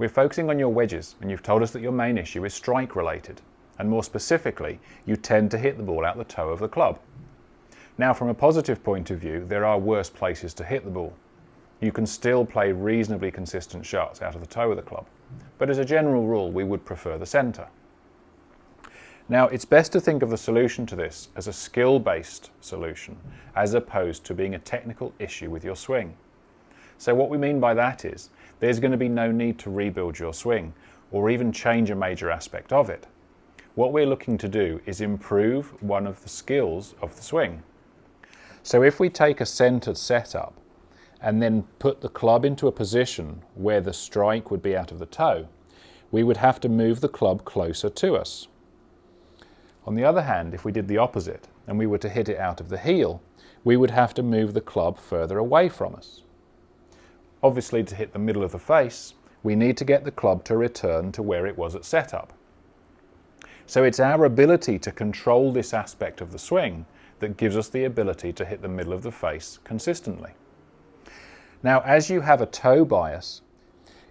We're focusing on your wedges, and you've told us that your main issue is strike related, and more specifically, you tend to hit the ball out the toe of the club. Now, from a positive point of view, there are worse places to hit the ball. You can still play reasonably consistent shots out of the toe of the club, but as a general rule, we would prefer the centre. Now, it's best to think of the solution to this as a skill-based solution, as opposed to being a technical issue with your swing. So what we mean by that is, there's going to be no need to rebuild your swing, or even change a major aspect of it. What we're looking to do is improve one of the skills of the swing. So if we take a centered setup and then put the club into a position where the strike would be out of the toe, we would have to move the club closer to us. On the other hand, if we did the opposite and we were to hit it out of the heel, we would have to move the club further away from us. Obviously, to hit the middle of the face, we need to get the club to return to where it was at setup. So it's our ability to control this aspect of the swing that gives us the ability to hit the middle of the face consistently. Now, as you have a toe bias,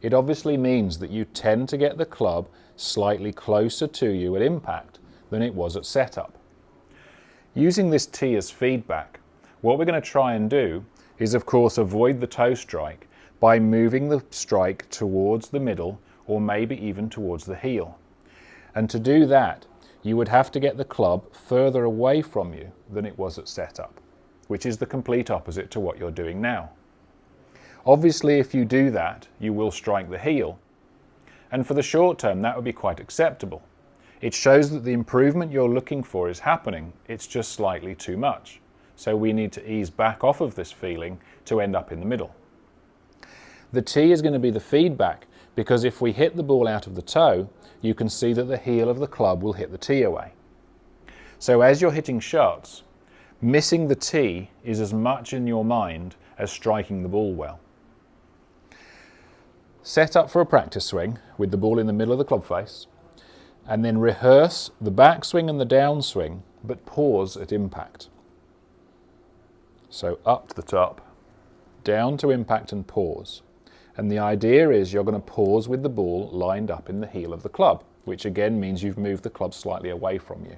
it obviously means that you tend to get the club slightly closer to you at impact than it was at setup. Using this tee as feedback, what we're going to try and do is, of course, avoid the toe strike by moving the strike towards the middle or maybe even towards the heel. And to do that, you would have to get the club further away from you than it was at setup, which is the complete opposite to what you're doing now. Obviously, if you do that, you will strike the heel. And for the short term, that would be quite acceptable. It shows that the improvement you're looking for is happening, it's just slightly too much. So we need to ease back off of this feeling to end up in the middle. The tee is going to be the feedback, because if we hit the ball out of the toe, you can see that the heel of the club will hit the tee away. So as you're hitting shots, missing the tee is as much in your mind as striking the ball well. Set up for a practice swing with the ball in the middle of the club face, and then rehearse the backswing and the downswing, but pause at impact. So up to the top, down to impact and pause. And the idea is you're going to pause with the ball lined up in the heel of the club, which again means you've moved the club slightly away from you.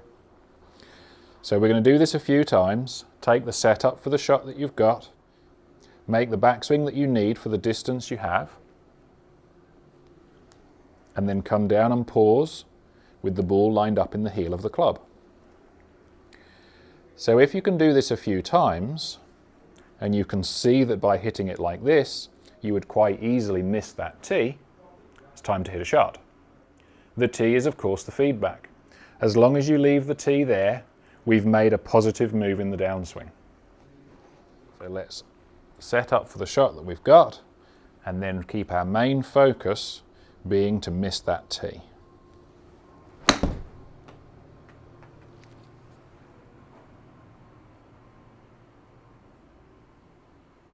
So we're going to do this a few times. Take the setup for the shot that you've got, make the backswing that you need for the distance you have, and then come down and pause with the ball lined up in the heel of the club. So if you can do this a few times, and you can see that by hitting it like this, you would quite easily miss that tee, it's time to hit a shot. The tee is, of course, the feedback. As long as you leave the tee there, we've made a positive move in the downswing. So let's set up for the shot that we've got, and then keep our main focus being to miss that tee.